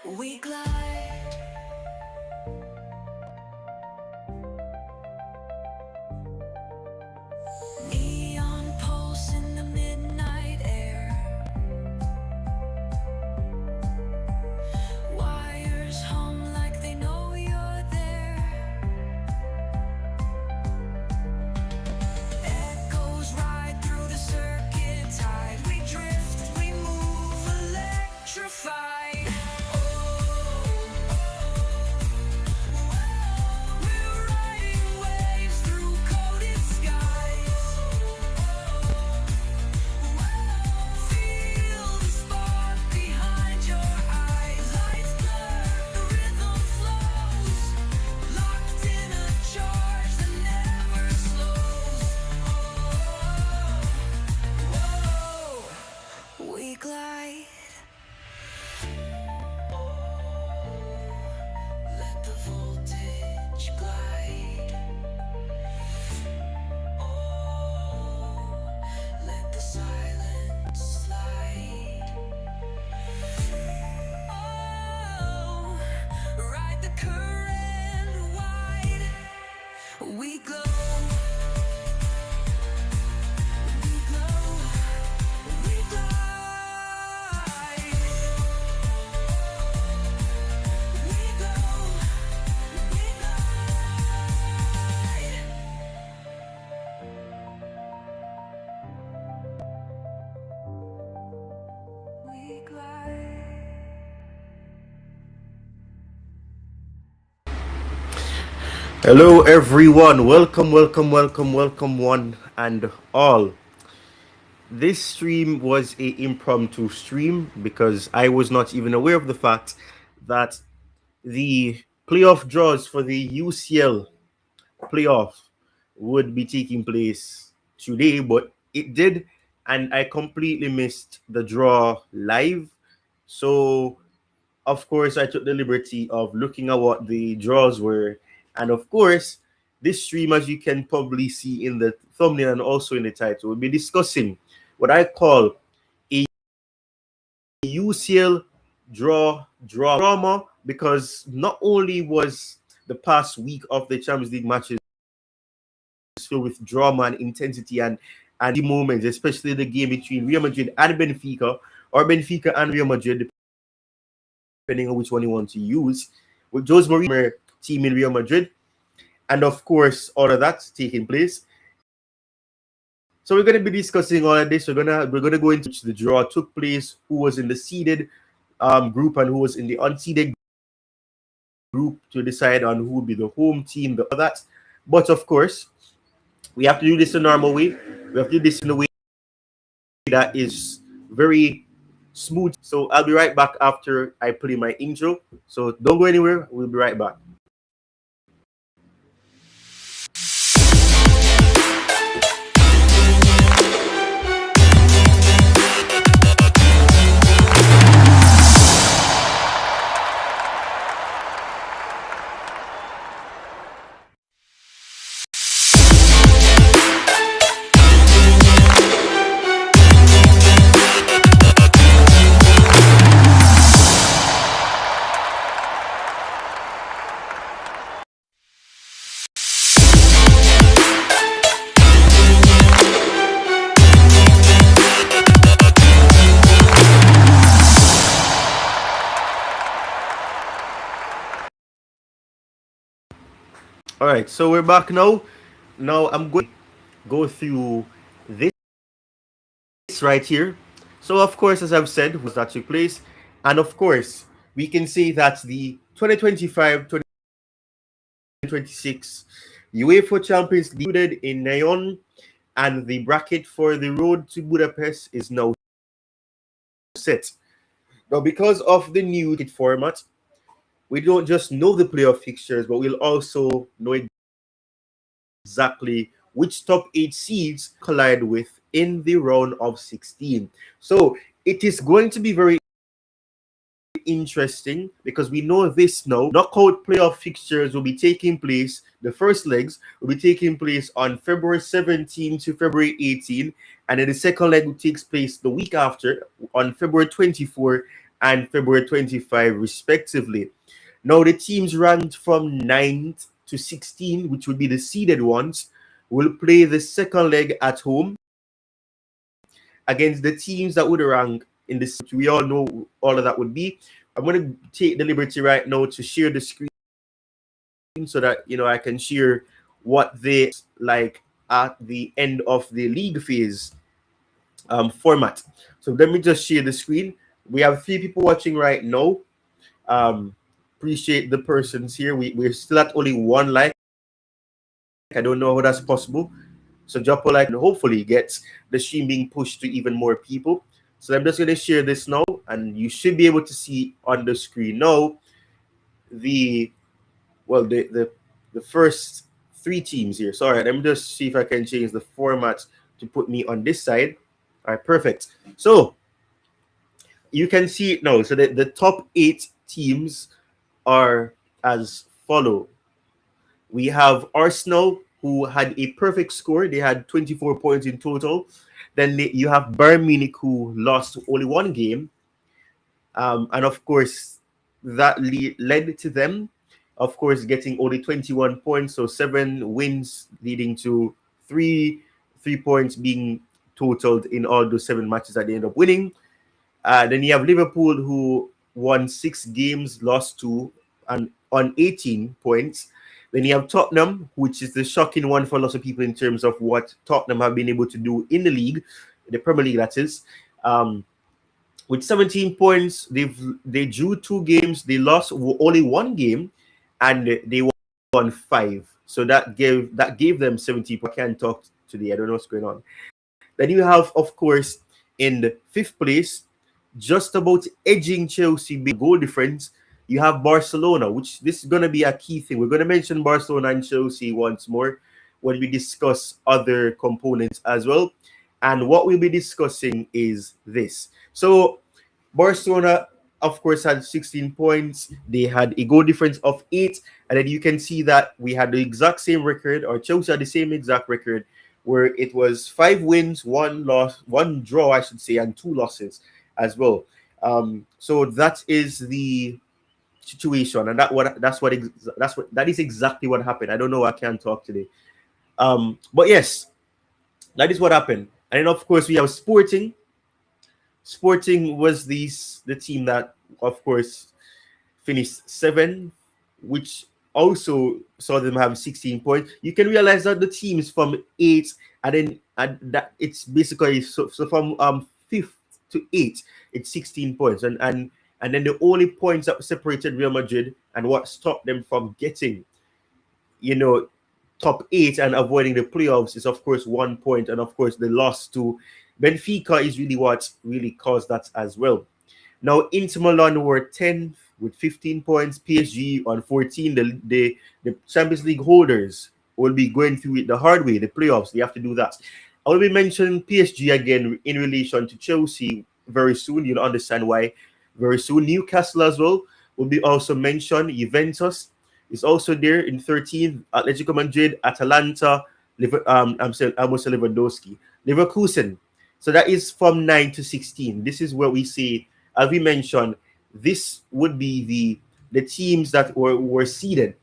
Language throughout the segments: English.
We glide. Neon pulse in the midnight air. Wires hum like they know you're there. Echoes ride through the circuit tide. We drift, we move, electrified. We're riding waves through coated skies. Feel the spark behind your eyes. Lights blur, the rhythm flows. Locked in a charge that never slows. Whoa, we glide. Let the voltage glide. Let the silence slide. Ride the current wide. We glow. We glow. We glide. We glow. We glide. We glide. Hello, everyone. Welcome, one and all. This stream was a impromptu stream because I was not even aware of the fact that the playoff draws for the UCL playoff would be taking place today, but it did, and I completely missed the draw live. So, of course, I took the liberty of looking at what the draws were. And of course, this stream, as you can probably see in the thumbnail and also in the title, we'll be discussing what I call a UCL drama, because not only was the past week of the Champions League matches filled with drama and intensity and the moments, especially the game between Real Madrid and Benfica, or Benfica and Real Madrid, depending on which one you want to use, with Jose Mourinho team in Real Madrid, and of course all of that taking place. So we're going to be discussing all of this. We're gonna go into the draw took place, who was in the seeded group and who was in the unseeded group, to decide on who will be the home team, the that. But of course, we have to do this the normal way. We have to do this in a way that is very smooth. So I'll be right back after I play my intro. So don't go anywhere. We'll be right back. All right, so we're back now. Now I'm going to go through this right here. So of course, as I've said, was that took place, and of course, we can say that the 2025-2026 UEFA Champions League included in Neon, and the bracket for the road to Budapest is now set. Now, because of the new format, we don't just know the playoff fixtures, but we'll also know exactly which top 8 seeds collide with in the round of 16. So it is going to be very interesting because we know this now. Knockout playoff fixtures will be taking place, the first legs will be taking place on February 17 to February 18, and then the second leg takes place the week after on February 24 and February 25, respectively. Now, the teams ranked from 9th to 16, which would be the seeded ones, will play the second leg at home against the teams that would rank in this. We all know all of that would be. I'm going to take the liberty right now to share the screen so that I can share what they like at the end of the league phase format. So let me just share the screen. We have 3 people watching right now. Appreciate the persons here. We're still at only 1 like. I don't know how that's possible. So drop a like and hopefully get the stream being pushed to even more people. So I'm just going to share this now, and you should be able to see on the screen now the first 3 teams here. Sorry, let me just see if I can change the format to put me on this side. All right, perfect. So you can see it now. So the top 8 teams are as follow. We have Arsenal, who had a perfect score. They had 24 points in total. Then you have Bayern Munich, who lost only 1 game. And of course, that led to them, of course, getting only 21 points. So 7 wins leading to 3 points being totaled in all those 7 matches that they end up winning. Then you have Liverpool, who won 6 games, lost 2, and on 18 points. Then you have Tottenham, which is the shocking one for lots of people in terms of what Tottenham have been able to do in the league, the Premier League, that is. With 17 points, they drew 2 games, they lost only 1 game, and they won 5. So that gave them 17 points. I can't talk today. I don't know what's going on. Then you have, of course, in the 5th place, just about edging Chelsea big goal difference, you have Barcelona, which this is going to be a key thing. We're going to mention Barcelona and Chelsea once more when we discuss other components as well. And what we'll be discussing is this. So Barcelona, of course, had 16 points. They had a goal difference of 8. And then you can see that we had the exact same record, or Chelsea had the same exact record, where it was 5 wins, 1 loss, 1 draw, I should say, and 2 losses as well. So that is the situation, and that is exactly what happened. I don't know, I can't talk today. But yes, that is what happened. And then of course we have Sporting. Sporting was the team that, of course, finished 7th, which also saw them have 16 points. You can realize that the teams from 8 and that it's basically so from 5th to 8, it's 16 points, and then the only points that separated Real Madrid and what stopped them from getting, top 8 and avoiding the playoffs is, of course, 1 point. And of course, the loss to Benfica is really what really caused that as well. Now, Inter Milan were 10th with 15 points. PSG on 14. The Champions League holders will be going through it the hard way, the playoffs. They have to do that. I will be mentioning PSG again in relation to Chelsea very soon. You'll understand why very soon. Newcastle as well will be also mentioned. Juventus is also there in 13th. Atletico Madrid, Atalanta, Lewandowski, Leverkusen. So that is from 9 to 16. This is where we say, as we mentioned, this would be the teams that were seeded.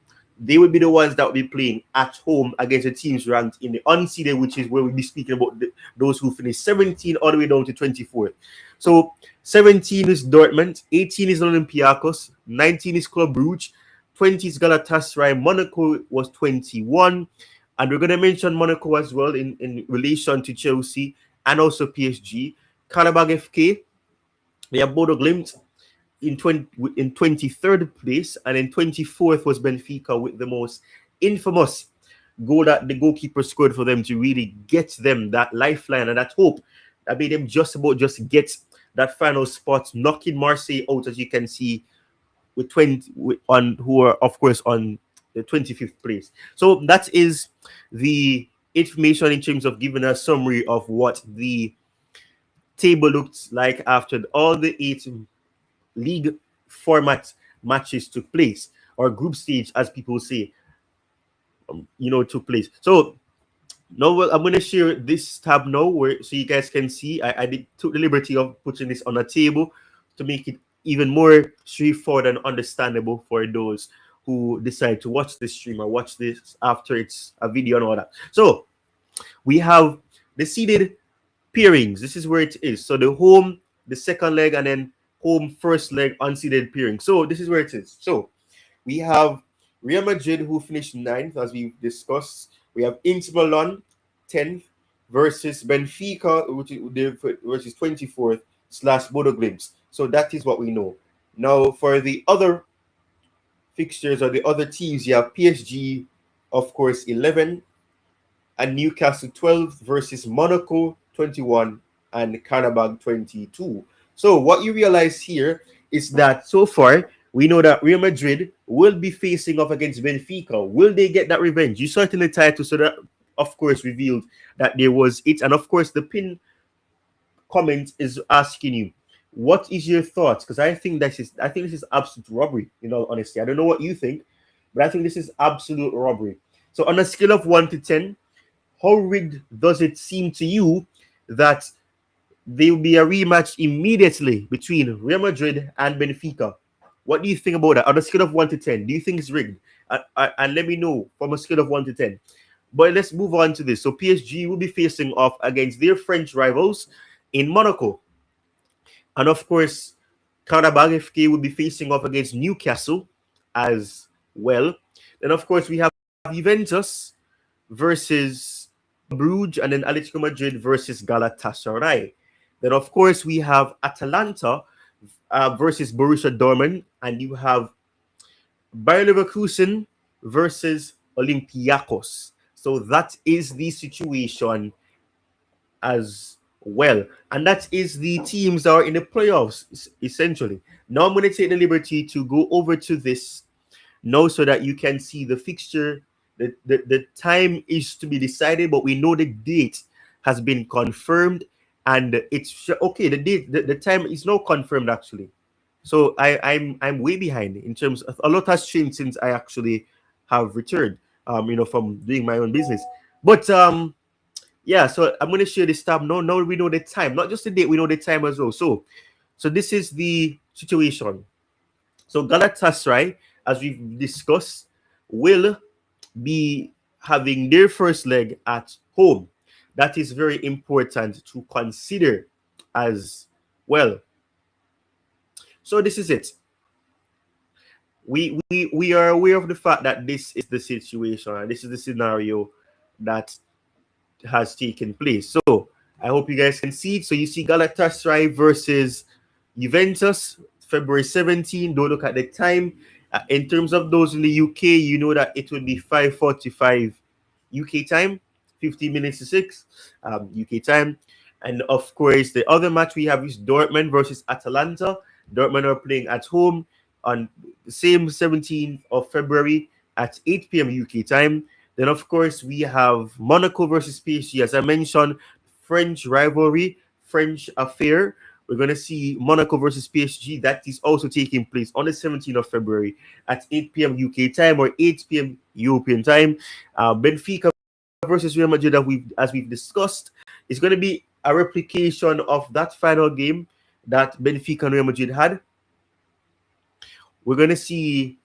They would be the ones that would be playing at home against the teams ranked in the unseeded, which is where we'll be speaking about those who finished 17 all the way down to 24th. So 17 is Dortmund, 18 is Olympiacos, 19 is Club Brugge, 20 is Galatasaray, Monaco was 21. And we're going to mention Monaco as well in relation to Chelsea and also PSG. Karabag FK, they have Bodo Glimt in 23rd place, and in 24th was Benfica with the most infamous goal that the goalkeeper scored for them to really get them that lifeline and that hope that made them just get that final spot, knocking Marseille out, as you can see, with who are of course on the 25th place. So that is the information in terms of giving a summary of what the table looked like after all the 8 league format matches took place, or group stage, as people say, took place. So now I'm going to share this tab now, so you guys can see. I took the liberty of putting this on a table to make it even more straightforward and understandable for those who decide to watch this stream or watch this after it's a video and all that. So we have the seeded pairings. This is where it is. So the home, the second leg, and then home first leg unseeded pairing. So this is where it is. So we have Real Madrid, who finished 9th, as we've discussed. We have Inter Milan 10th versus Benfica, which is 24th / Bodo Glimt. So that is what we know. Now for the other fixtures or the other teams, you have PSG, of course, 11, and Newcastle 12 versus Monaco 21 and Karabag 22. So what you realize here is that so far we know that Real Madrid will be facing off against Benfica. Will they get that revenge? You saw it in the title, so that of course revealed that there was it. And of course the pin comment is asking you, what is your thoughts? Because I think this is absolute robbery, in all honesty. I don't know what you think, but I think this is absolute robbery. So on a scale of 1 to 10, how rigged does it seem to you that there will be a rematch immediately between Real Madrid and Benfica? What do you think about that? On a scale of 1 to 10, do you think it's rigged? And let me know from a scale of 1 to 10. But let's move on to this. So PSG will be facing off against their French rivals in Monaco. And of course, Karabag FK will be facing off against Newcastle as well. Then of course, we have Juventus versus Bruges, and then Atletico Madrid versus Galatasaray. Then of course, we have Atalanta versus Borussia Dortmund, and you have Bayer Leverkusen versus Olympiacos. So that is the situation as well. And that is the teams that are in the playoffs, essentially. Now I'm going to take the liberty to go over to this now so that you can see the fixture. The time is to be decided, but we know the date has been confirmed, and it's okay. The time is not confirmed actually. So I'm way behind in terms of a lot has changed since I actually have returned, from doing my own business. But yeah, so I'm going to share this tab now. Now we know the time, not just the date, we know the time as well. So this is the situation. So Galatasaray, as we've discussed, will be having their first leg at home. That is very important to consider as well. So this is it. We are aware of the fact that this is the situation and this is the scenario that has taken place. So I hope you guys can see it. So you see Galatasaray versus Juventus, February 17. Don't look at the time. In terms of those in the UK, you know that it would be 5:45 UK time, 15 minutes to 6 UK time. And of course, the other match we have is Dortmund versus Atalanta. Dortmund are playing at home on the same 17th of February at 8 p.m. UK time. Then, of course, we have Monaco versus PSG. As I mentioned, French rivalry, French affair. We're going to see Monaco versus PSG. That is also taking place on the 17th of February at 8 p.m. UK time or 8 p.m. European time. Benfica versus Real Madrid, as we've discussed, is going to be a replication of that final game that Benfica and Real Madrid had. We're going to see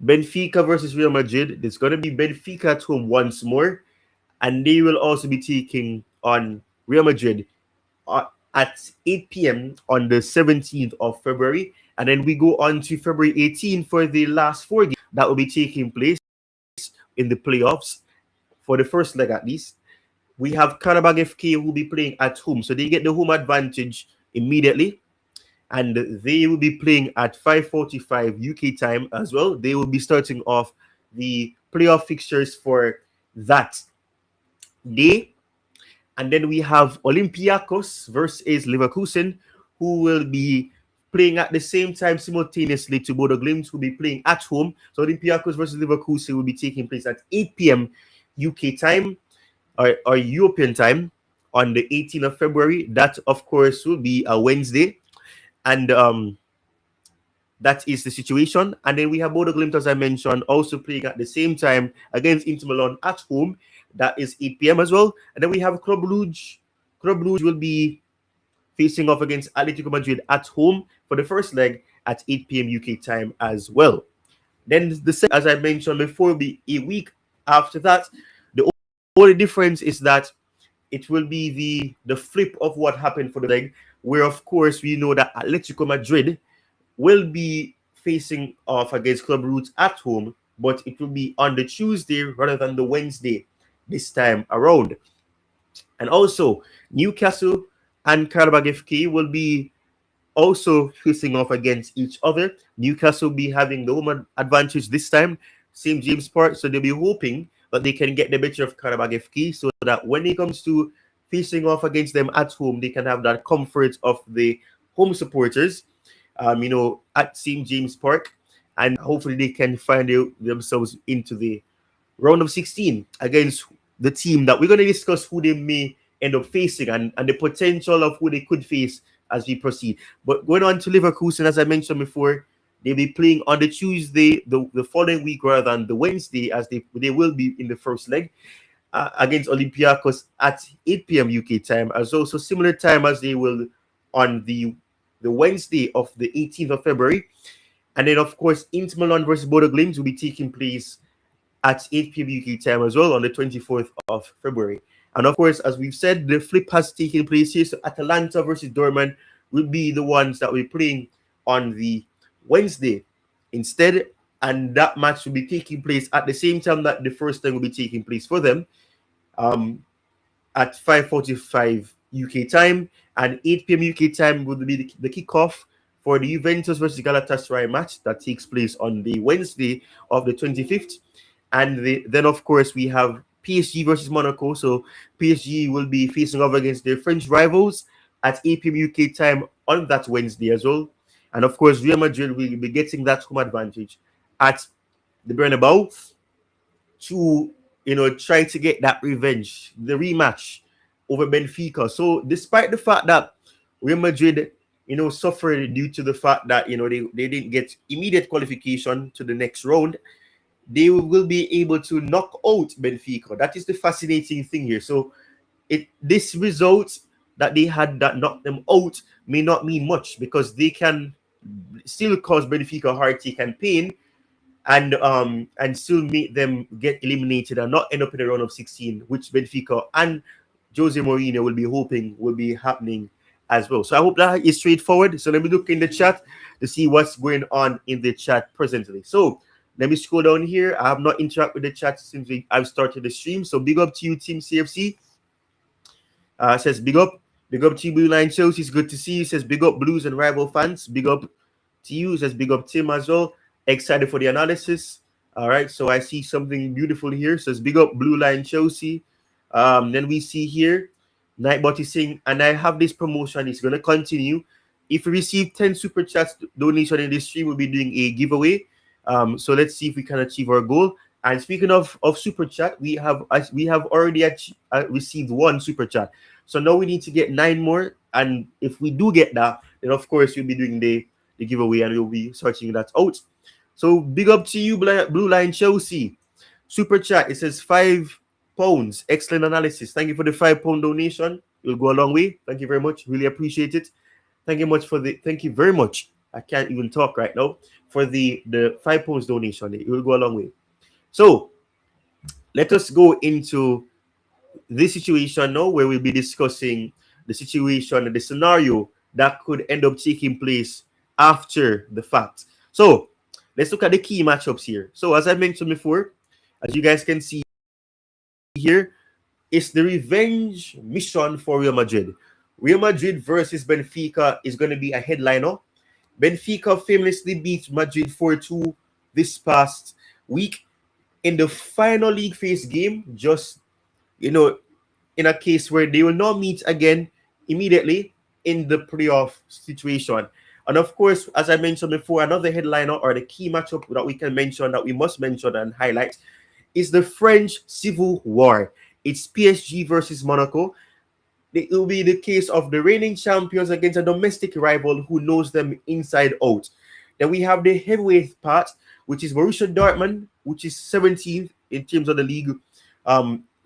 Benfica versus Real Madrid. There's going to be Benfica at home once more, and they will also be taking on Real Madrid at 8 p.m. on the 17th of February. And then we go on to February 18th for the last 4 games that will be taking place in the playoffs for the first leg at least. We have Karabag FK who will be playing at home. So they get the home advantage immediately. And they will be playing at 5:45 UK time as well. They will be starting off the playoff fixtures for that day. And then we have Olympiacos versus Leverkusen, who will be playing at the same time simultaneously to Bodo Glimt, who will be playing at home. So Olympiacos versus Leverkusen will be taking place at 8 p.m. UK time or European time on the 18th of February. That, of course, will be a Wednesday. And that is the situation. And then we have Bodo Glimt, as I mentioned, also playing at the same time against Inter Milan at home. That is 8 p.m. as well. And then we have Club Brugge. Club Brugge will be facing off against Atletico Madrid at home for the first leg at 8 p.m. UK time as well. Then the second, as I mentioned before, will be a week after that. The only difference is that it will be the flip of what happened for the leg, where of course we know that Atletico Madrid will be facing off against Club Roots at home, but it will be on the Tuesday rather than the Wednesday this time around. And also, Newcastle and Karabag FK will be also facing off against each other. Newcastle will be having the home advantage this time, St. James Park, so they'll be hoping that they can get the better of Karabag FK so that when it comes to facing off against them at home, they can have that comfort of the home supporters, at St. James Park, and hopefully they can find themselves into the round of 16 against the team that we're going to discuss who they may end up facing and the potential of who they could face as we proceed. But going on to Leverkusen, as I mentioned before, they'll be playing on the Tuesday, the following week rather than the Wednesday, as they will be in the first leg against Olympiacos at 8 p.m. UK time, as also similar time as they will on the Wednesday of the 18th of February. And then, of course, Inter Milan versus Bodo Glimt will be taking place at 8 p.m. UK time as well on the 24th of February. And of course, as we've said, the flip has taken place here. So Atalanta versus Dortmund will be the ones that we're playing on the Wednesday instead. And that match will be taking place at the same time that the first time will be taking place for them at 5:45 UK time. And 8 p.m. UK time will be the kickoff for the Juventus versus Galatasaray match that takes place on the Wednesday of the 25th. And then, of course, we have PSG versus Monaco. So PSG will be facing off against their French rivals at 8 p.m. UK time on that Wednesday as well. And, of course, Real Madrid will be getting that home advantage at the Bernabeu to, try to get that revenge, the rematch over Benfica. So despite the fact that Real Madrid, suffered due to the fact that, they didn't get immediate qualification to the next round, they will be able to knock out Benfica. That is the fascinating thing here. So this result that they had that knocked them out may not mean much because they can still cause Benfica heartache and pain and still make them get eliminated and not end up in the round of 16, which Benfica and Jose Mourinho will be hoping will be happening as well. So I hope that is straightforward. So let me look in the chat to see what's going on in the chat presently. So let me scroll down here. I have not interacted with the chat since I've started the stream. So big up to you, Team CFC. Says big up. Big up to you, Blue Line Chelsea. It's good to see you. Says big up Blues and rival fans. Big up to you. Says big up Tim as well. Excited for the analysis. All right. So I see something beautiful here. Says big up Blue Line Chelsea. Then we see here Nightbot is saying, and I have this promotion. It's going to continue. If we receive 10 super chats donation in this stream, we'll be doing a giveaway. So let's see if we can achieve our goal. And speaking of super chat, we have already received one super chat. So now we need to get 9 more. And if we do get that, then of course we'll be doing the giveaway and we'll be searching that out. So big up to you, Blue Line Chelsea. Super chat. It says £5. Excellent analysis. Thank you for the £5 donation. It'll go a long way. Thank you very much. Really appreciate it. Thank you very much. I can't even talk right now. For the £5 donation, it will go a long way. So let us go into this situation now where we'll be discussing the situation and the scenario that could end up taking place after the fact. So let's look at the key matchups here. So as I mentioned before, as you guys can see here, it's the revenge mission for Real Madrid. Real Madrid versus Benfica is going to be a headliner. Benfica famously beat Madrid 4-2 this past week in the final league phase game, just, in a case where they will not meet again immediately in the playoff situation. And of course, as I mentioned before, another headliner or the key matchup that we can mention, that we must mention and highlight, is the French Civil War. It's PSG versus Monaco. It will be the case of the reigning champions against a domestic rival who knows them inside out. Then we have the heavyweight part, which is Borussia Dortmund, which is 17th in terms of the league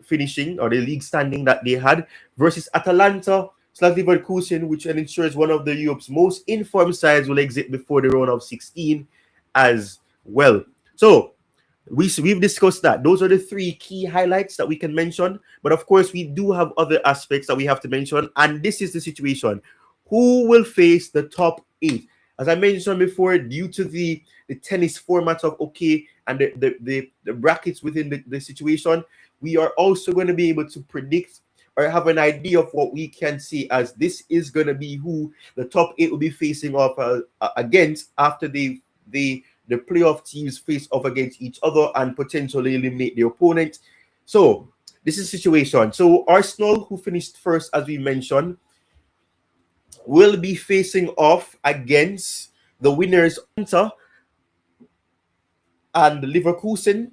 finishing or the league standing that they had, versus Atalanta, slash Leverkusen, which ensures one of the Europe's most informed sides will exit before the round of 16 as well. So we've discussed that. Those are the three key highlights that we can mention. But of course, we do have other aspects that we have to mention. And this is the situation. Who will face the top 8? As I mentioned before, due to the tennis format of OK and the brackets within the situation, we are also going to be able to predict or have an idea of what we can see as this is going to be who the top 8 will be facing off against after the playoff teams face off against each other and potentially eliminate the opponent. So this is the situation. So Arsenal, who finished first, as we mentioned, will be facing off against the winners Inter and Leverkusen.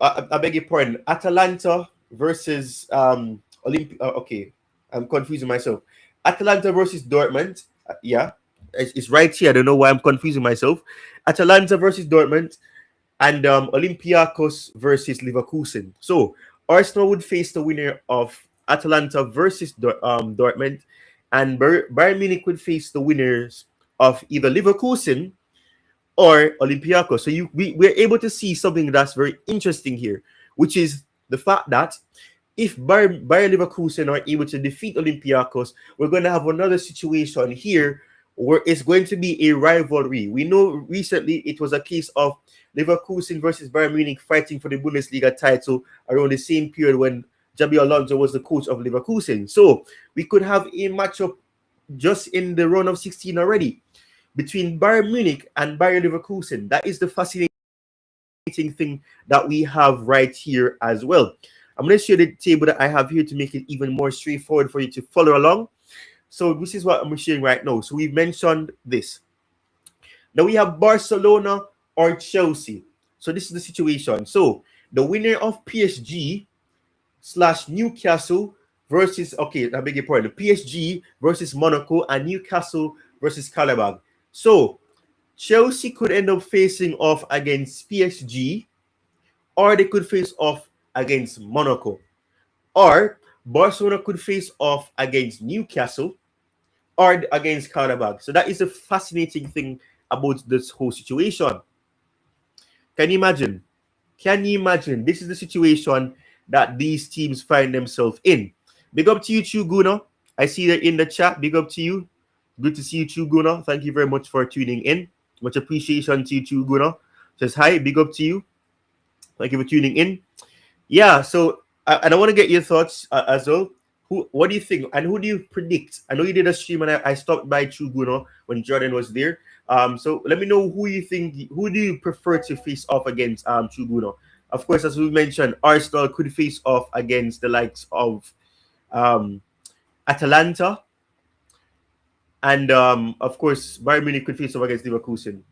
I beg your pardon. Atalanta versus okay, I'm confusing myself. Atalanta versus Dortmund. Yeah, it's right here. I don't know why I'm confusing myself. Atalanta versus Dortmund and Olympiacos versus Leverkusen. So Arsenal would face the winner of Atalanta versus Dortmund, and Bayern Munich would face the winners of either Leverkusen or Olympiacos. So we're able to see something that's very interesting here, which is the fact that if Bayern Leverkusen are able to defeat Olympiacos, we're going to have another situation here where it's going to be a rivalry. We know recently it was a case of Leverkusen versus Bayern Munich fighting for the Bundesliga title around the same period when Xabi Alonso was the coach of Leverkusen. So we could have a matchup just in the round of 16 already between Bayern Munich and Bayer Leverkusen. That is the fascinating thing that we have right here as well. I'm going to share the table that I have here to make it even more straightforward for you to follow along. So this is what I'm sharing right now. So we've mentioned this. Now we have Barcelona or Chelsea. So this is the situation. So the winner of PSG / Newcastle versus, okay, I beg your pardon, PSG versus Monaco and Newcastle versus Karabakh. So Chelsea could end up facing off against PSG, or they could face off against Monaco, or Barcelona could face off against Newcastle or against Karabakh. So that is a fascinating thing about this whole situation. Can you imagine? Can you imagine? This is the situation that these teams find themselves in. Big up to you, Chuguna. I see that in the chat. Big up to you. Good to see you, Chuguna. Thank you very much for tuning in. Much appreciation to you, Chuguna. Says hi. Big up to you. Thank you for tuning in. Yeah, so and I want to get your thoughts as well. What do you think, and who do you predict? I know you did a stream, and I stopped by Chuguna when Jordan was there. So let me know who you think. Who do you prefer to face off against Chuguna? Of course, as we mentioned, Arsenal could face off against the likes of Atalanta, and of course, Bayern Munich could face off against Leverkusen.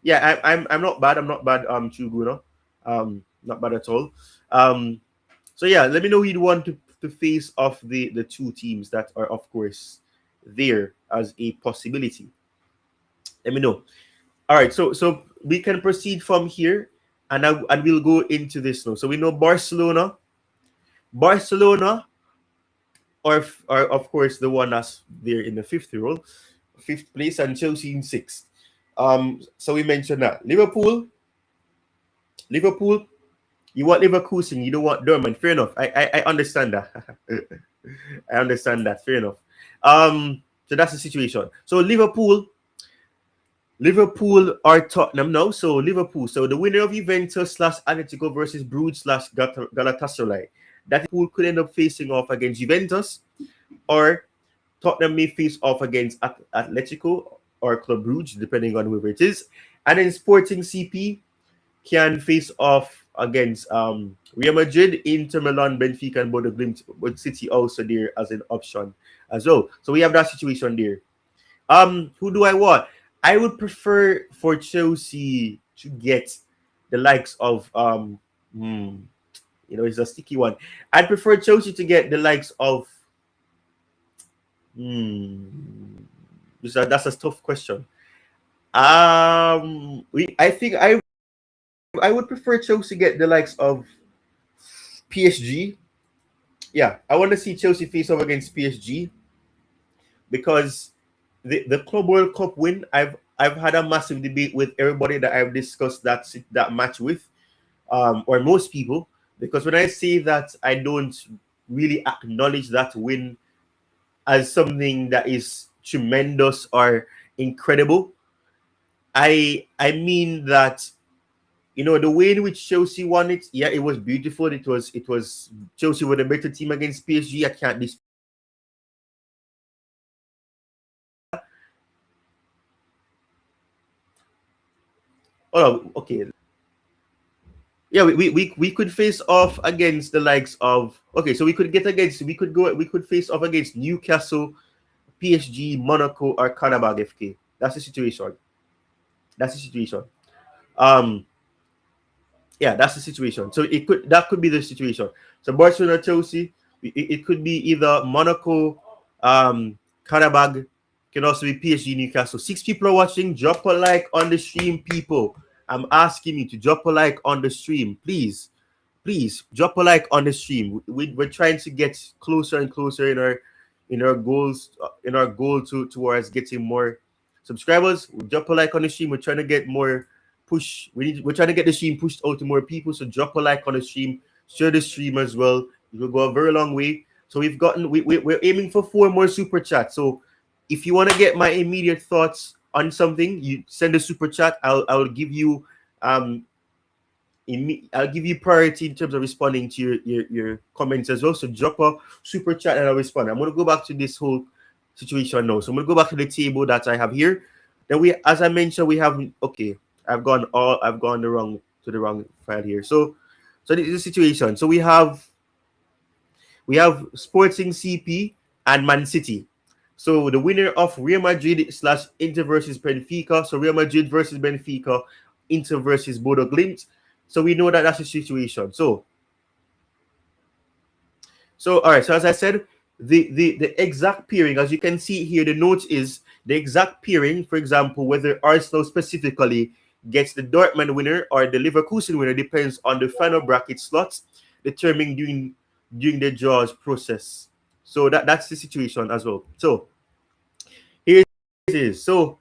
Yeah, I'm not bad. I'm not bad. Chuguna, not bad at all. So yeah, let me know who you'd want to face off the two teams that are, of course, there as a possibility. Let me know. All right, so we can proceed from here, and we'll go into this now. So we know Barcelona, or of course the one that's there in the fifth place, and Chelsea in sixth. So we mentioned that Liverpool. You want Leverkusen, you don't want Dortmund. Fair enough. I understand that. I understand that. Fair enough. So that's the situation. So Liverpool are Tottenham now. So Liverpool. So the winner of Juventus / Atletico versus Bruges / Galatasaray. That Liverpool could end up facing off against Juventus, or Tottenham may face off against Atletico or Club Brugge, depending on whoever it is. And then Sporting CP can face off against Real Madrid, Inter Milan, Benfica, and Bodo Glimt, with City also there as an option as well. So we have that situation there. Who do I want? I would prefer for Chelsea to get the likes of it's a sticky one. I'd prefer Chelsea to get the likes of that's a tough question. I think I would prefer Chelsea get the likes of PSG. Yeah, I want to see Chelsea face off against PSG. because the Club World Cup win, I've had a massive debate with everybody that I've discussed that match with, or most people, because when I say that I don't really acknowledge that win as something that is tremendous or incredible, I mean that, the way in which Chelsea won it, yeah, it was beautiful. It was Chelsea with a better team against PSG. I can't dispute. Oh, okay. Yeah, we could face off against the likes of, okay, so we could face off against Newcastle, PSG, Monaco, or Karabag FK. That's the situation. That's the situation. Um, yeah, that's the situation. So that could be the situation. So Barcelona, Chelsea, it could be either Monaco, Karabag, can also be PSG, Newcastle. 6 people are watching. Drop a like on the stream, people. I'm asking you to drop a like on the stream, please drop a like on the stream. We're trying to get closer and closer in our goal towards getting more subscribers. Drop a like on the stream. We're trying to get more push. We're trying to get the stream pushed out to more people. So drop a like on the stream, share the stream as well. It will go a very long way. So we're aiming for 4 more super chats. So if you want to get my immediate thoughts on something, you send a super chat. I'll give you um I'll give you priority in terms of responding to your comments as well. So drop a super chat and I'll respond. I'm gonna go back to this whole situation now. So I'm gonna go back to the table that I have here. Then as I mentioned, we have, okay. I've gone the wrong file here. So this is the situation. So we have Sporting CP and Man City. So the winner of Real Madrid / Inter versus Benfica. So Real Madrid versus Benfica, Inter versus Bodo Glimt. So we know that that's the situation. So all right. So as I said, the exact pairing, as you can see here, the note is the exact pairing. For example, whether Arsenal specifically gets the Dortmund winner or the Leverkusen winner depends on the final bracket slots determined during the draws process. So that's the situation as well. So here it is. So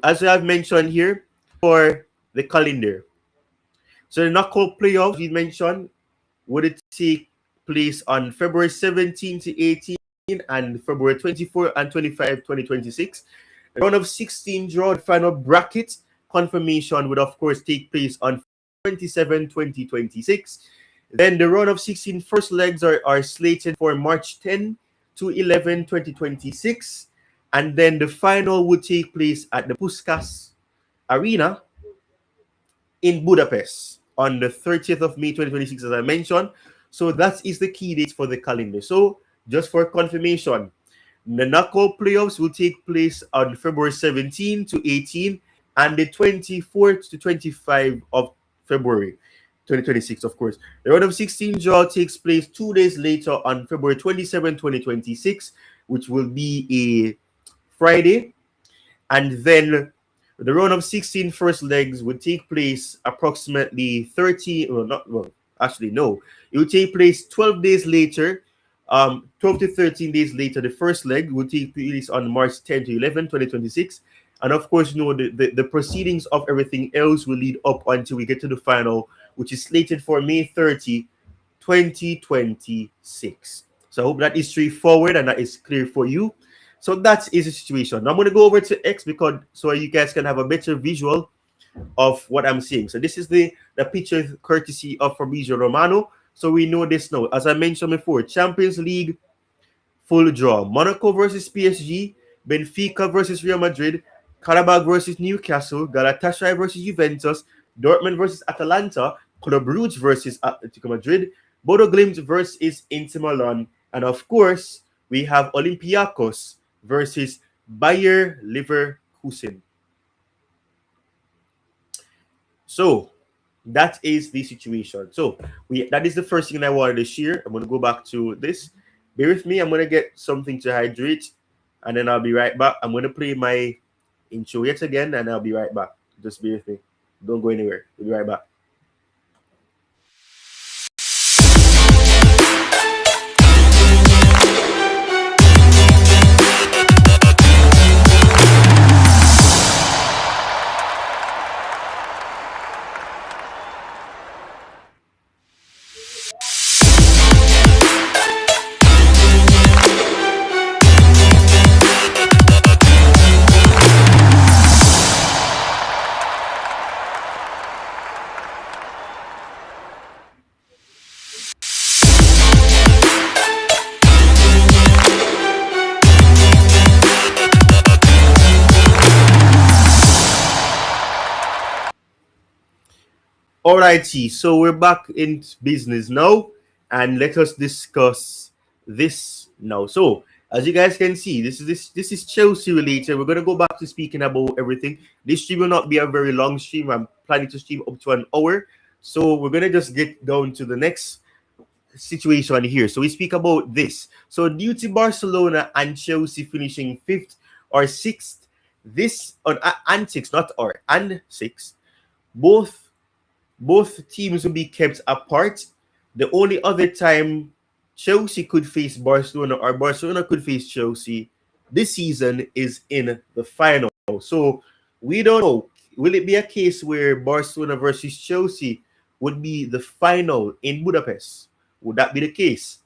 as I've mentioned here for the calendar. So the knockout playoffs we mentioned would it take place on February 17 to 18 and February 24 and 25, 2026. The round of 16 draw, the final bracket confirmation would of course take place on 27, 2026. Then the round of 16 first legs are slated for March 10 to 11, 2026. And then the final would take place at the Puskás Arena in Budapest on the 30th of May 2026, as I mentioned. So that is the key date for the calendar. So just for confirmation, the knockout playoffs will take place on February 17 to 18 and the 24th to 25 of February 2026, of course. The round of 16 draw takes place 2 days later on February 27, 2026, which will be a Friday. And then the round of 16 first legs would take place approximately 30, actually, no. It would take place 12 days later, 12 to 13 days later. The first leg would take place on March 10 to 11, 2026. And of course, the proceedings of everything else will lead up until we get to the final, which is slated for May 30, 2026. So I hope that is straightforward and that is clear for you. So that is the situation. Now I'm going to go over to X so you guys can have a better visual of what I'm seeing. So this is the picture courtesy of Fabrizio Romano. So we know this now. As I mentioned before, Champions League full draw. Monaco versus PSG, Benfica versus Real Madrid, Karabag versus Newcastle, Galatasaray versus Juventus, Dortmund versus Atalanta, Club Brugge versus Atletico Madrid, Bodo Glimt versus Inter Milan, and of course, we have Olympiacos versus Bayer Leverkusen. So that is the situation. So that is the first thing I wanted to share. I'm going to go back to this. Bear with me. I'm going to get something to hydrate, and then I'll be right back. I'm going to play my intro yet again, and I'll be right back. Just bear with me. Don't go anywhere. We'll be right back. Alrighty, so we're back in business now, and let us discuss this now. So, as you guys can see, this is Chelsea related. We're gonna go back to speaking about everything. This stream will not be a very long stream. I'm planning to stream up to an hour, so we're gonna just get down to the next situation here. So we speak about this. So due to Barcelona and Chelsea finishing fifth or sixth, this on and sixth, not or and sixth, both teams will be kept apart. The only other time Chelsea could face Barcelona or Barcelona could face Chelsea this season is in the final. So we don't know. Will it be a case where Barcelona versus Chelsea would be the final in Budapest? Would that be the case?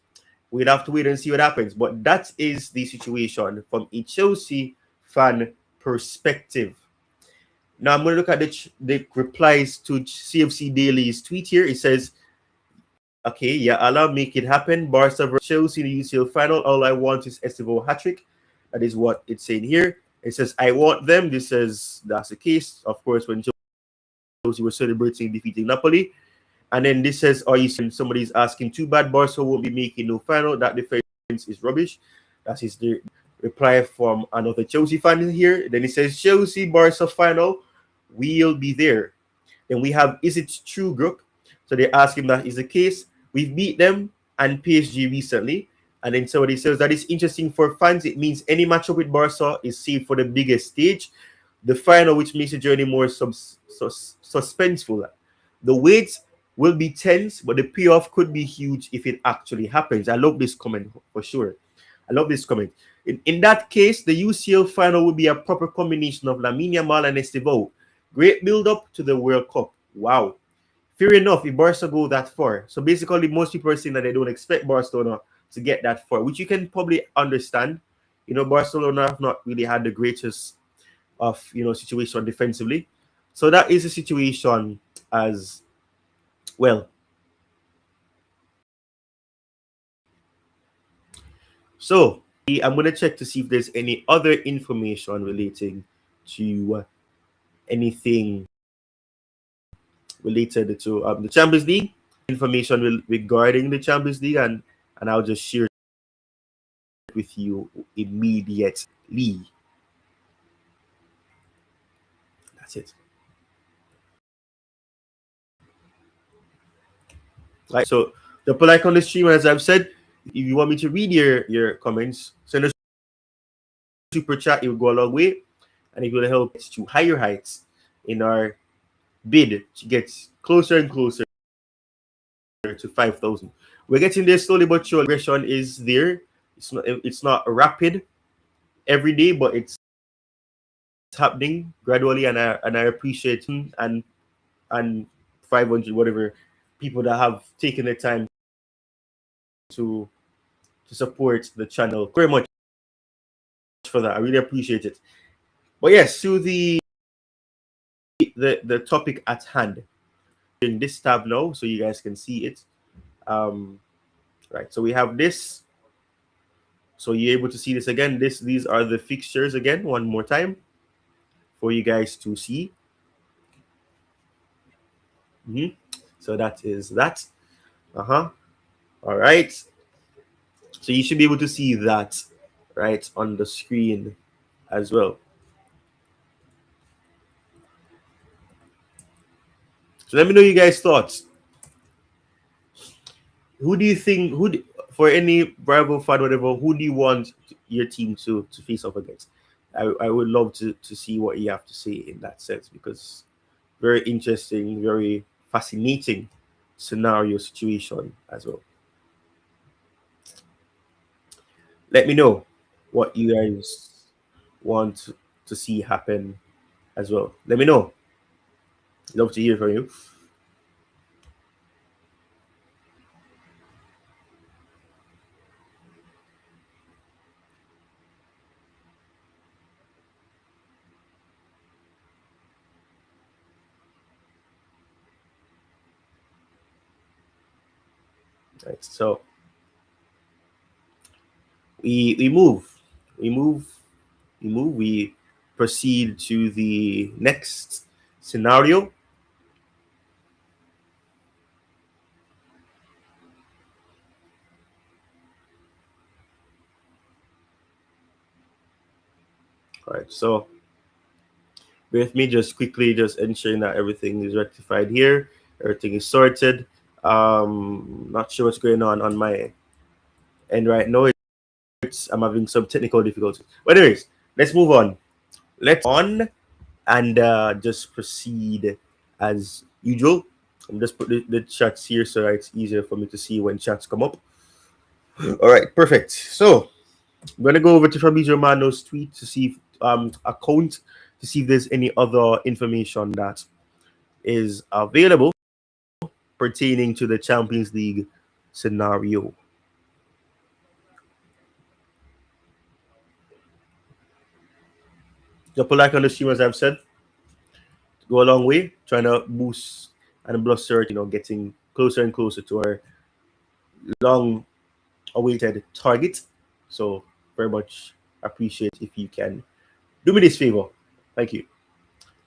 We'd have to wait and see what happens. But that is the situation from a Chelsea fan perspective. Now I'm going to look at the replies to CFC Daily's tweet here. It says, okay, yeah, Allah, make it happen. Barca versus Chelsea in the UCL final. All I want is Estevo hat-trick. That is what it's saying here. It says, I want them. This says that's the case. Of course, when Chelsea was celebrating defeating Napoli. And then this says, are you saying somebody's asking, too bad Barca won't be making no final. That defense is rubbish. That is the reply from another Chelsea fan here. Then it says, Chelsea Barca final. We'll be there. Then we have, is it true, Brook? So they ask him that is the case. We've beat them and PSG recently. And then somebody says that is interesting for fans. It means any matchup with Barca is saved for the biggest stage. The final, which makes the journey more suspenseful. The weights will be tense, but the payoff could be huge if it actually happens. I love this comment for sure. I love this comment. In that case, the UCL final will be a proper combination of Lamine Yamal and Estevo. Great build-up to the World Cup. Wow. Fair enough if Barca go that far. So basically, most people are saying that they don't expect Barcelona to get that far, which you can probably understand. You know, Barcelona have not really had the greatest of, situation defensively. So that is a situation as well. So I'm going to check to see if there's any other information relating to anything related to the Champions League. Information regarding the Champions League, and I'll just share it with you immediately. That's it. Right. So the polite on the stream, as I've said, if you want me to read your comments, send a super chat. It will go a long way, and it will help us to higher heights in our bid to get closer and closer to 5,000. We're getting there slowly, but your aggression is there. It's not rapid every day, but it's happening gradually, and I appreciate and 500 whatever people that have taken the time to support the channel very much for that. I really appreciate it. But yes, to the topic at hand in this tab now, so you guys can see it. Right, so we have this. So you're able to see this again. These are the fixtures again, one more time for you guys to see. So that is that. All right. So you should be able to see that right on the screen as well. So let me know you guys' thoughts. Who do you think, for any rival fan, whatever, who do you want your team to face off against? I would love to see what you have to say in that sense, because very interesting, very fascinating scenario situation as well. Let me know what you guys want to see happen as well. Let me know. Love to hear from you. Right, so we proceed to the next scenario. All right, so with me, just quickly, just ensuring that everything is rectified here, everything is sorted. Not sure what's going on my end right now. I'm having some technical difficulties. But anyways, let's move on. Let's on and just proceed as usual. I'm just put the chats here so that it's easier for me to see when chats come up. All right, perfect. So I'm gonna go over to Fabrizio Romano's tweet to see if, account to see if there's any other information that is available pertaining to the Champions League scenario. Drop a like on the stream, as I've said. Go a long way, trying to boost and bluster, getting closer and closer to our long awaited target. So very much appreciate if you can do me this favor. Thank you.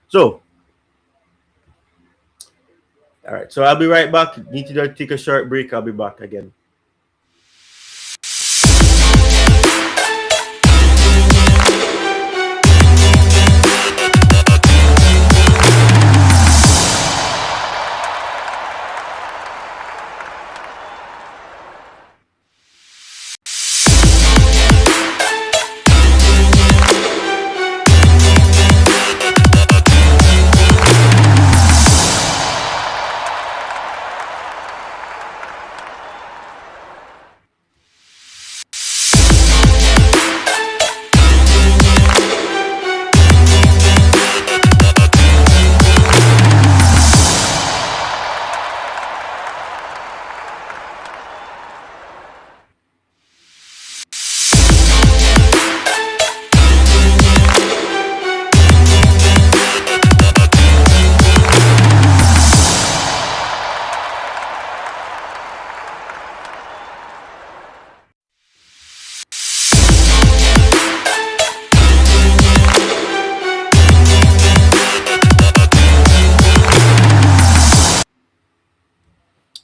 So, all right. So I'll be right back. Need to take a short break. I'll be back again.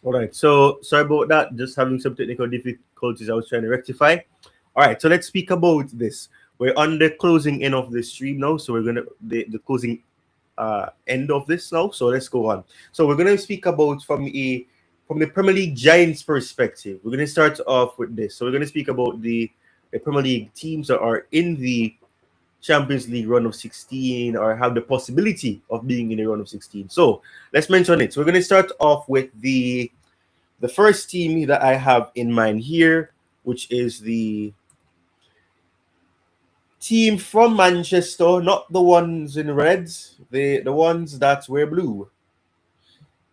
All right. So sorry about that. Just having some technical difficulties I was trying to rectify. All right. So let's speak about this. We're on the closing end of the stream now. So we're gonna the closing end of this now. So let's go on. So we're gonna speak about from the Premier League Giants perspective. We're gonna start off with this. So we're gonna speak about the Premier League teams that are in the Champions League run of 16 or have the possibility of being in a run of 16. So let's mention it. So we're going to start off with the first team that I have in mind here, which is the team from Manchester, not the ones in reds, the ones that wear blue.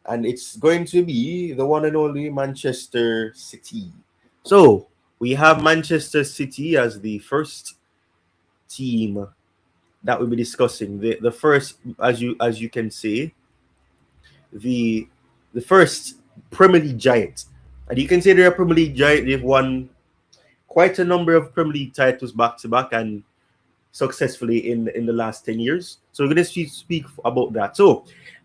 And it's going to be the one and only Manchester City. So we have Manchester City as the first team that we'll be discussing. The first, as you can say, the first Premier League giant. And you can say they're a Premier League giant. They've won quite a number of Premier League titles back to back and successfully in the last 10 years. So we're going to speak about that. So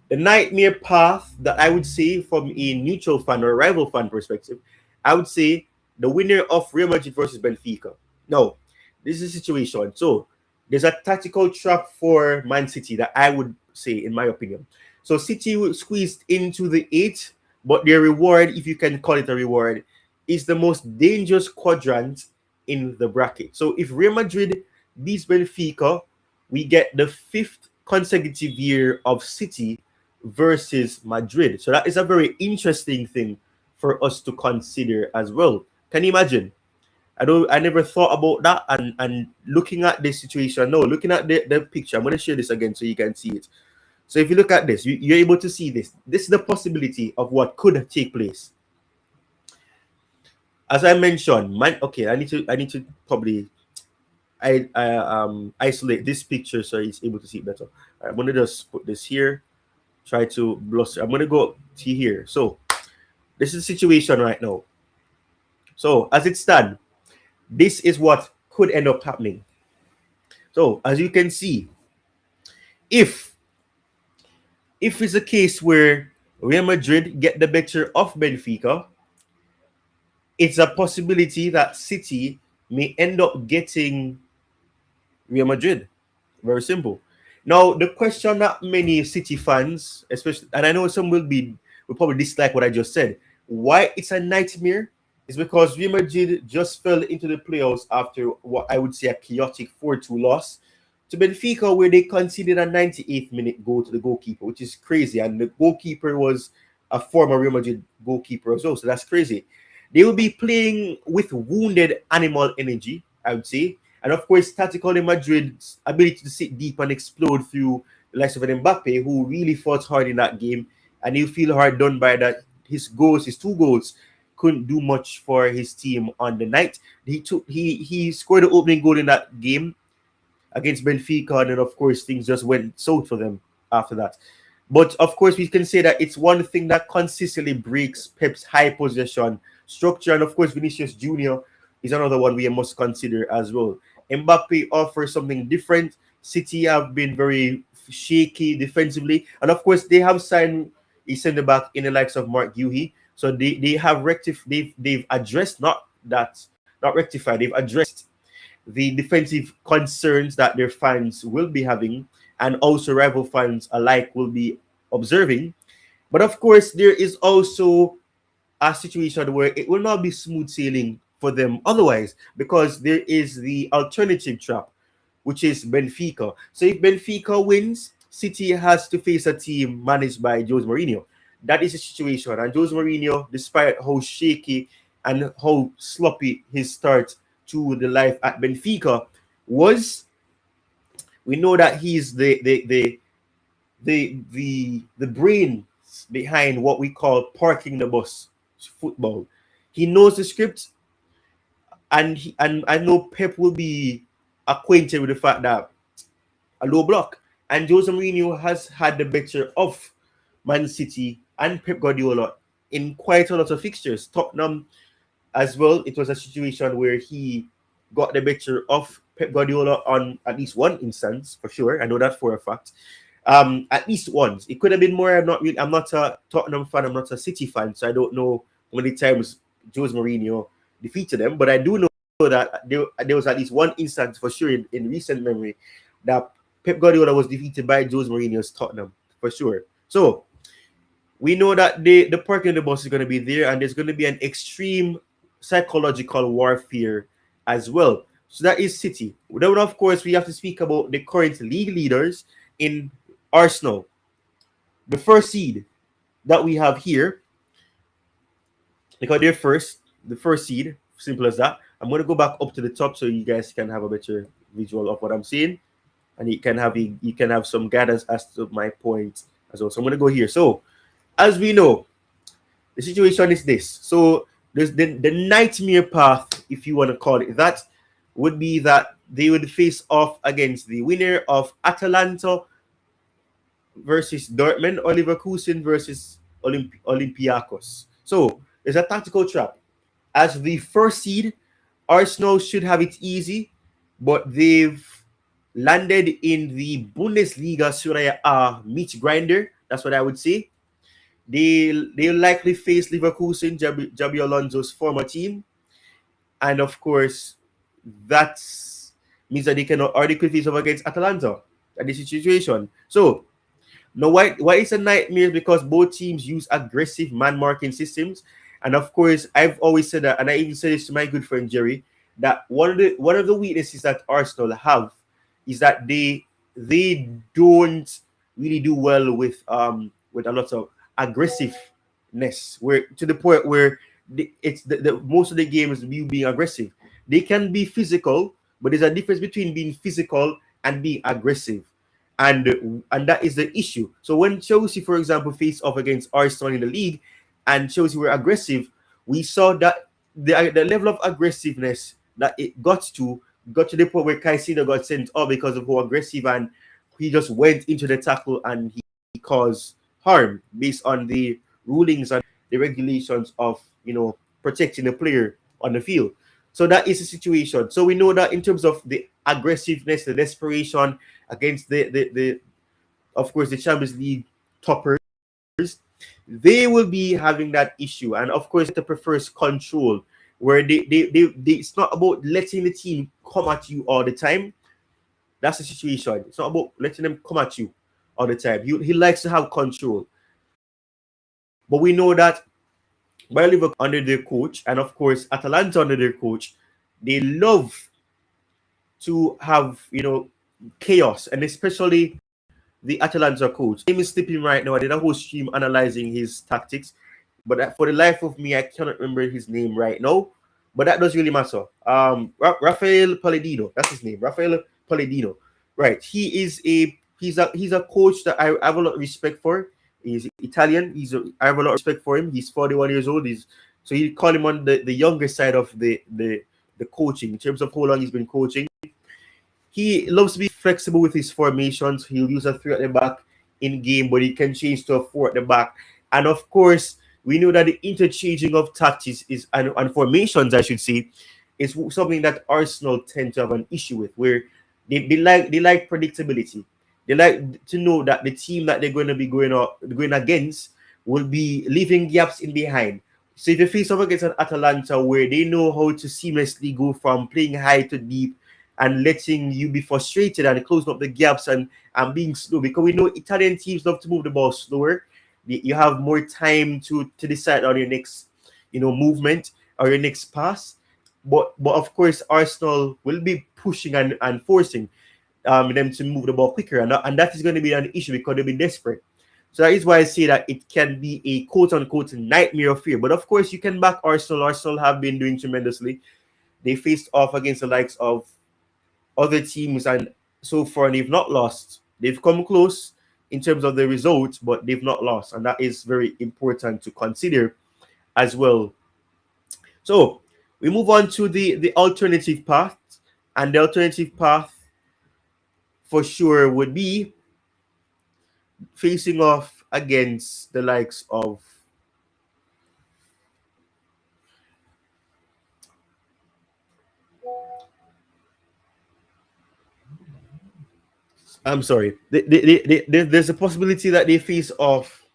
the nightmare path that I would say from a neutral fan or a rival fan perspective, I would say the winner of Real Madrid versus Benfica. No, this is a situation. So there's a tactical trap for Man City that I would say, in my opinion. So City squeezed into the 8, but their reward, if you can call it a reward, is the most dangerous quadrant in the bracket. So if Real Madrid beats Benfica, we get the 5th consecutive year of City versus Madrid. So that is a very interesting thing for us to consider as well. Can you imagine? I never thought about that, and looking at this situation, no, looking at the picture, I'm going to share this again so you can see it. So if you look at this, you're able to see this. This is the possibility of what could take place. As I mentioned, okay, I need to probably isolate this picture so it's able to see it better. I'm going to just put this here, try to bluster. I'm going to go to here. So this is the situation right now. So as it stands, this is what could end up happening. So as you can see, if it's a case where Real Madrid get the better of Benfica, it's a possibility that City may end up getting Real Madrid. Very simple. Now, the question that many City fans, especially, and I know some will probably dislike what I just said. Why it's a nightmare is because Real Madrid just fell into the playoffs after what I would say a chaotic 4-2 loss to Benfica, where they conceded a 98th minute goal to the goalkeeper, which is crazy. And the goalkeeper was a former Real Madrid goalkeeper as well, so that's crazy. They will be playing with wounded animal energy, I would say. And of course, tactically, Madrid's ability to sit deep and explode through the likes of an Mbappe, who really fought hard in that game. And you feel hard done by that. His 2 goals, couldn't do much for his team on the night. He scored the opening goal in that game against Benfica, and then of course things just went south for them after that. But of course, we can say that it's one thing that consistently breaks Pep's high possession structure, and of course, Vinicius Jr. is another one we must consider as well. Mbappe offers something different. City have been very shaky defensively, and of course, they have signed a centre back in the likes of Mark Guehi. So they have they've addressed they've addressed the defensive concerns that their fans will be having, and also rival fans alike will be observing. But of course, there is also a situation where it will not be smooth sailing for them otherwise, because there is the alternative trap, which is Benfica. So if Benfica wins, City has to face a team managed by Jose Mourinho. That is the situation. And Jose Mourinho, despite how shaky and how sloppy his start to the life at Benfica was, we know that he's the brain behind what we call parking the bus football. He knows the script, and I know Pep will be acquainted with the fact that a low block, and Jose Mourinho has had the better of Man City and Pep Guardiola in quite a lot of fixtures. Tottenham as well, it was a situation where he got the better of Pep Guardiola on at least one instance, for sure. I know that for a fact. At least once. It could have been more. I'm not a Tottenham fan. I'm not a City fan, so I don't know how many times Jose Mourinho defeated them. But I do know that there was at least one instance for sure in recent memory that Pep Guardiola was defeated by Jose Mourinho's Tottenham, for sure. So we know that the parking of the bus is going to be there, and there's going to be an extreme psychological warfare as well. So that is City. Then, of course, we have to speak about the current league leaders in Arsenal. The first seed that we have here, because they're the first seed, simple as that. I'm going to go back up to the top so you guys can have a better visual of what I'm saying, and you can have some guidance as to my point as well. So I'm going to go here. So as we know, the situation is this. So there's the nightmare path, if you want to call it that, would be that they would face off against the winner of Atalanta versus Dortmund, or Leverkusen versus Olympiacos. So there's a tactical trap. As the first seed, Arsenal should have it easy, but they've landed in the Bundesliga Serie A meat grinder. That's what I would say. They'll likely face Leverkusen, Jabi Alonso's former team. And of course, that means that they could face off against Atalanta at this situation. So now why it's a nightmare, because both teams use aggressive man marking systems. And of course, I've always said that, and I even said this to my good friend Jerry, that one of the weaknesses that Arsenal have is that they don't really do well with a lot of aggressiveness, where to the point where it's the most of the game is you being aggressive. They can be physical, but there's a difference between being physical and being aggressive, and that is the issue. So when Chelsea, for example, faced off against Arsenal in the league, and Chelsea were aggressive, we saw that the level of aggressiveness that it got to the point where Caicedo got sent off because of how aggressive, and he just went into the tackle and he caused harm based on the rulings and the regulations of protecting the player on the field. So that is the situation. So we know that in terms of the aggressiveness, the desperation against the of course the Champions League toppers, they will be having that issue. And of course, the prefers control, where they it's not about letting the team come at you all the time. That's the situation. It's not about letting them come at you all the time. He likes to have control. But we know that by Liverpool under their coach, and of course Atalanta under their coach, they love to have chaos, and especially the Atalanta coach. His name is slipping right now. I did a whole stream analyzing his tactics, but for the life of me, I cannot remember his name right now. But that doesn't really matter. Rafael Palladino, that's his name. Rafael Palladino. Right. He's a coach that I have a lot of respect for. He's Italian. I have a lot of respect for him. He's 41 years old. So you call him on the younger side of the coaching in terms of how long he's been coaching. He loves to be flexible with his formations. He'll use a 3 at the back in game, but he can change to a 4 at the back. And of course, we know that the interchanging of tactics and formations, I should say, is something that Arsenal tend to have an issue with, where they like predictability. They like to know that the team that they're going to be going against will be leaving gaps in behind. So if you face off against an Atalanta where they know how to seamlessly go from playing high to deep and letting you be frustrated and closing up the gaps and being slow, because we know Italian teams love to move the ball slower. You have more time to decide on your next movement or your next pass. But of course, Arsenal will be pushing and forcing them to move the ball quicker, and that is going to be an issue because they'll be desperate. So that is why I say that it can be a quote-unquote nightmare of fear. But of course, you can back Arsenal. Arsenal have been doing tremendously. They faced off against the likes of other teams, and so far they've not lost. They've come close in terms of the results, but they've not lost, and that is very important to consider as well. So we move on to the alternative path, and the alternative path for sure would be facing off against the likes of I'm sorry. There's a possibility that they face off.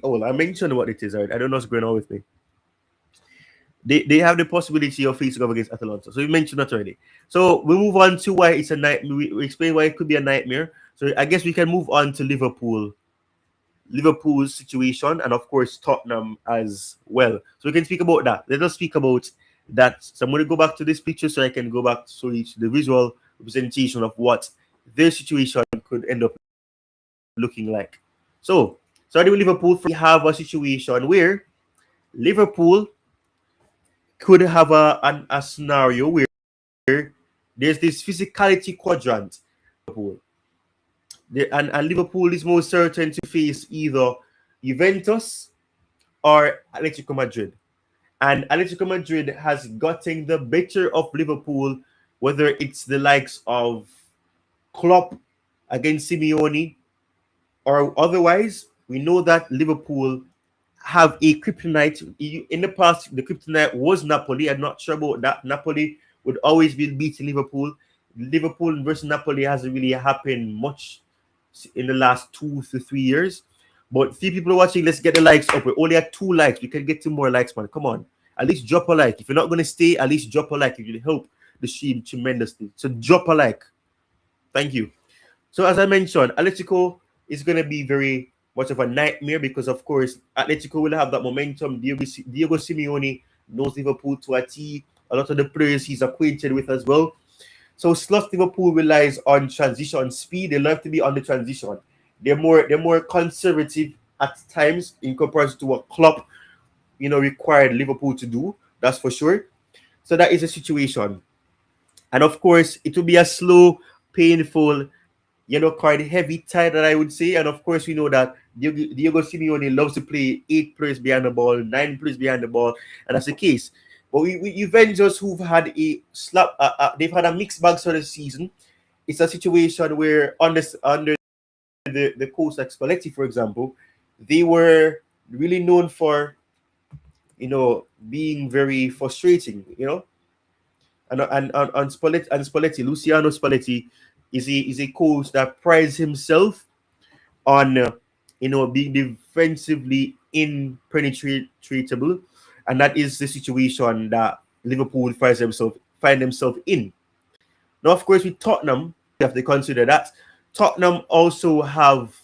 Oh, I mentioned what it is. I don't know what's going on with me. They have the possibility of facing off against Atalanta. So we mentioned that already. So we move on to why it's a nightmare. We explain why it could be a nightmare. So I guess we can move on to Liverpool's situation, and of course Tottenham as well. So we can speak about that. Let us speak about that. So I'm going to go back to this picture so I can go back to the visual representation of what their situation could end up looking like. So starting with Liverpool, we have a situation where Liverpool could have a scenario where there's this physicality quadrant. And Liverpool is most certain to face either Juventus or Atletico Madrid. And Atletico Madrid has gotten the better of Liverpool, whether it's the likes of Klopp against Simeone or otherwise. We know that Liverpool have a kryptonite. In the past, the kryptonite was Napoli. I'm not sure about that. Napoli would always be beating Liverpool. Liverpool versus Napoli hasn't really happened much in the last 2 to 3 years. But few people are watching. Let's get the likes up. We only at 2 likes. We can get 2 more likes, man. Come on. At least drop a like. If you're not going to stay, at least drop a like. It will help the stream tremendously. So drop a like. Thank you. So as I mentioned, Atletico is going to be very much of a nightmare because, of course, Atletico will have that momentum. Diego Simeone knows Liverpool to a T. A lot of the players he's acquainted with as well. So Slot Liverpool relies on transition speed. They love to be on the transition. They're more conservative at times in comparison to what Klopp, required Liverpool to do. That's for sure. So that is a situation. And of course, it will be a slow, painful, yellow card heavy tie that I would say. And of course, we know that Diego Simeone loves to play 8 players behind the ball, 9 players behind the ball, and that's the case. But we Juventus, who've had they've had a mixed bag sort of season. It's a situation where under the coach like Spalletti, for example, they were really known for being very frustrating, and Spalletti, Luciano Spalletti is a coach that prides himself on being defensively impenetrable, and that is the situation that Liverpool find themselves in. Now, of course, with Tottenham, have to consider that. Tottenham also have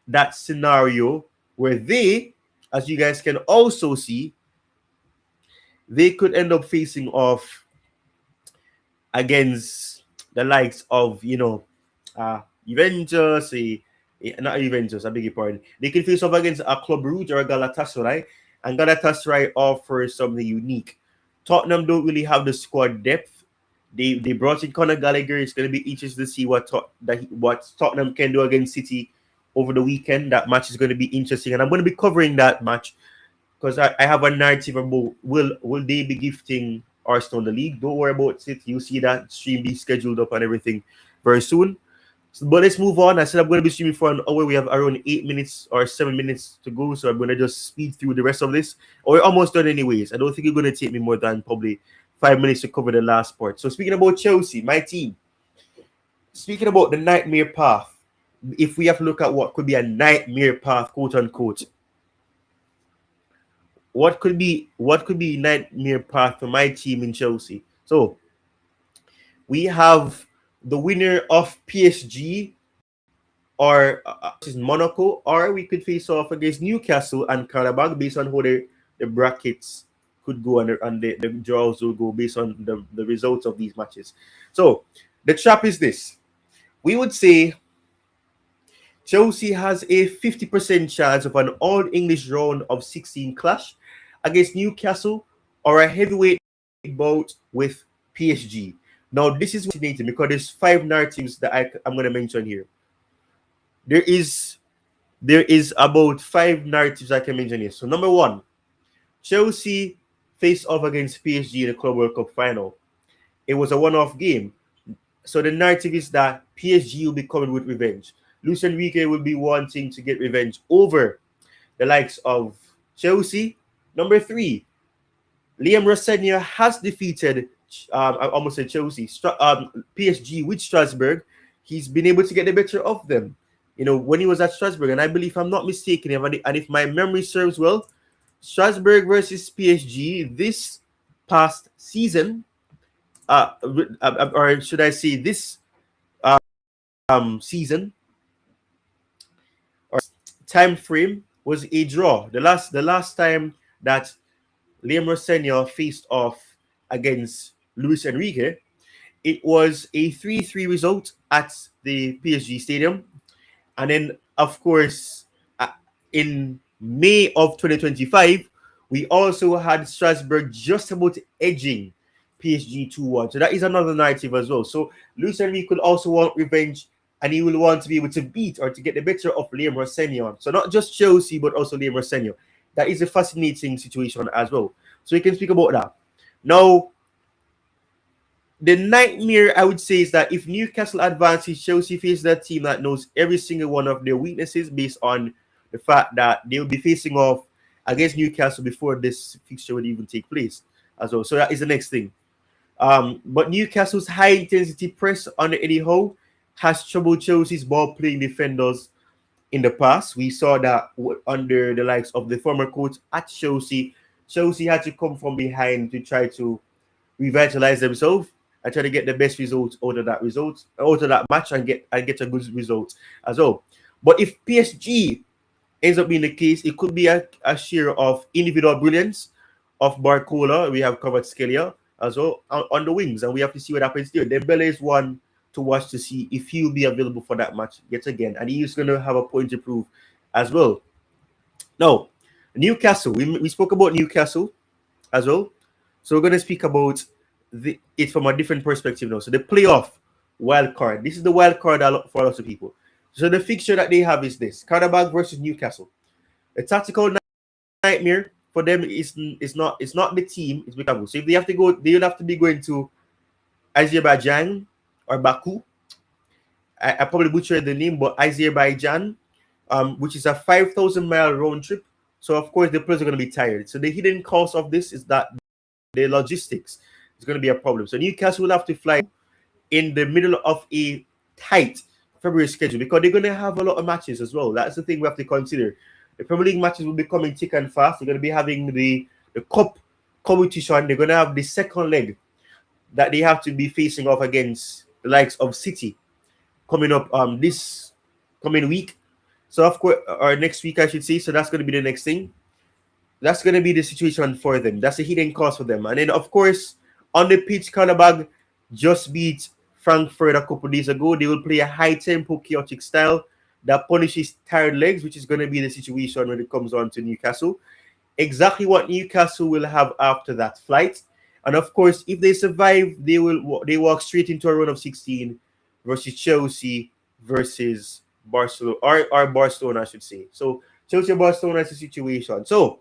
that scenario where they, as you guys can also see, they could end up facing off against the likes of, Juventus, not Juventus, I beg your pardon. They can face off against a Club Brugge or a Galatasaray, and Galatasaray offers something unique. Tottenham don't really have the squad depth. They brought in Conor Gallagher. It's going to be interesting to see what Tottenham can do against City over the weekend. That match is going to be interesting, and I'm going to be covering that match because I have a narrative about will they be gifting Arsenal the league? Don't worry about it. You see that stream be scheduled up and everything very soon. So, but let's move on. I said I'm going to be streaming for an hour. We have around 8 minutes or 7 minutes to go, so I'm going to just speed through the rest of this. Or we're almost done anyways. I don't think it's going to take me more than probably 5 minutes to cover the last part. So speaking about Chelsea, my team. Speaking about the nightmare path, if we have to look at what could be a nightmare path, quote unquote, what could be nightmare path for my team in Chelsea? So we have the winner of PSG or Monaco, or we could face off against Newcastle and Karabakh based on how the brackets could go and the draws will go based on the results of these matches. So the trap is this. We would say Chelsea has a 50% chance of an all-English round of 16 clash against Newcastle or a heavyweight bout with PSG. Now, this is fascinating because there's 5 narratives that I'm going to mention here. There is about 5 narratives I can mention here. So, number 1, Chelsea faced off against PSG in the Club World Cup final. It was a one-off game. So, the narrative is that PSG will be coming with revenge. Luis Enrique will be wanting to get revenge over the likes of Chelsea. Number 3, Liam Rossegna has defeated I almost said Chelsea, PSG with Strasbourg. He's been able to get the better of them, when he was at Strasbourg. And I believe, if I'm not mistaken, and if my memory serves well, Strasbourg versus PSG this past season, or should I say this season or time frame, was a draw. The last time that Liam Rossegna faced off against Luis Enrique, it was a 3-3 result at the PSG stadium. And then, of course, in May of 2025, we also had Strasbourg just about edging PSG 2-1. So that is another narrative as well. So Luis Enrique could also want revenge, and he will want to be able to beat or to get the better of Liam Rossegna. So not just Chelsea, but also Liam Rossegna. That is a fascinating situation as well. So we can speak about that. Now, the nightmare, I would say, is that if Newcastle advances, Chelsea faces that team that knows every single one of their weaknesses based on the fact that they will be facing off against Newcastle before this fixture would even take place as well. So that is the next thing. But Newcastle's high-intensity press under Eddie Howe has troubled Chelsea's ball-playing defenders in the past. We saw that under the likes of the former coach at Chelsea. Chelsea had to come from behind to try to revitalize themselves and try to get the best results out of that match and get a good result as well. But if PSG ends up being the case, it could be a share of individual brilliance of Barcola. We have covered Scalia as well on the wings, and we have to see what happens there. Dembele is one to watch to see if he will be available for that match yet again, and he's going to have a point to prove as well. Now, Newcastle, we spoke about Newcastle as well, so we're going to speak about it from a different perspective now. So the playoff wild card. This is the wild card for lots of people. So the fixture that they have is this: Karabakh versus Newcastle. The tactical nightmare for them is not the team, it's Newcastle. So if they have to go, they'll have to be going to Azerbaijan or Baku. I probably butchered the name, but Azerbaijan, which is a 5,000-mile round trip. So of course the players are going to be tired. So the hidden cost of this is that the logistics is going to be a problem. So Newcastle will have to fly in the middle of a tight February schedule because they're going to have a lot of matches as well. That's the thing we have to consider. The Premier League matches will be coming thick and fast. They're going to be having the cup competition. They're going to have the second leg that they have to be facing off against the likes of City coming up this coming week. So of course, or next week I should say. So that's going to be the next thing. That's going to be the situation for them. That's a hidden cost for them. And then of course, on the pitch, Karabag just beat Frankfurt a couple days ago. They will play a high tempo, chaotic style that punishes tired legs, which is going to be the situation when it comes on to Newcastle. Exactly what Newcastle will have after that flight. And of course, if they survive, they walk straight into a run of 16 versus Chelsea versus Barcelona, or Barcelona, I should say. So Chelsea Barcelona is the situation. So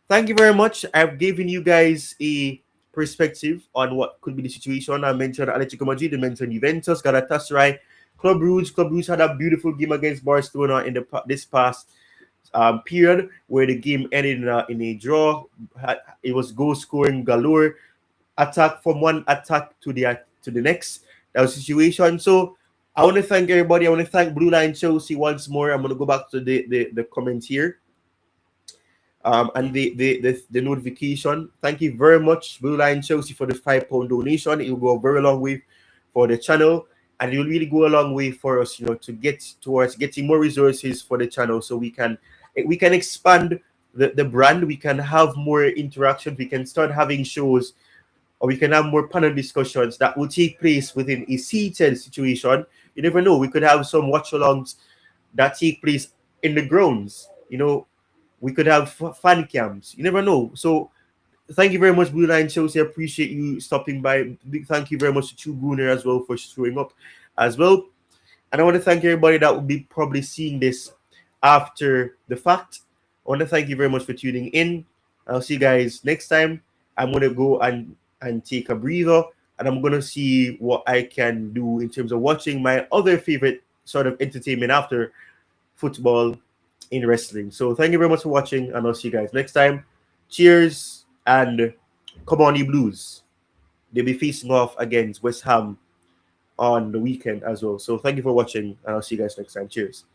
thank you very much. I've given you guys a perspective on what could be the situation. I mentioned Atletico Madrid, I mentioned Juventus, Galatasaray, Club Brugge. Club Brugge had a beautiful game against Barcelona in this past period where the game ended in a draw. It was goal scoring galore, attack from one attack to the next. That was the situation. So I want to thank everybody. I want to thank Blue Line Chelsea once more. I'm going to go back to the comment here. And the notification. Thank you very much, Blue Line Chelsea, for the £5 donation. It will go a very long way for the channel, and it will really go a long way for us, to get towards getting more resources for the channel, so we can expand the brand. We can have more interactions. We can start having shows, or we can have more panel discussions that will take place within a seated situation. You never know. We could have some watch-alongs that take place in the grounds. We could have fan cams. You never know. So thank you very much, Blue Line Chelsea. I appreciate you stopping by. Big thank you very much to Chu Gooner as well for showing up as well. And I want to thank everybody that will be probably seeing this after the fact. I want to thank you very much for tuning in. I'll see you guys next time. I'm going to go and take a breather, and I'm going to see what I can do in terms of watching my other favorite sort of entertainment after football in wrestling. So thank you very much for watching, and I'll see you guys next time. Cheers, and come on, you Blues. They'll be facing off against West Ham on the weekend as well. So thank you for watching, and I'll see you guys next time. Cheers.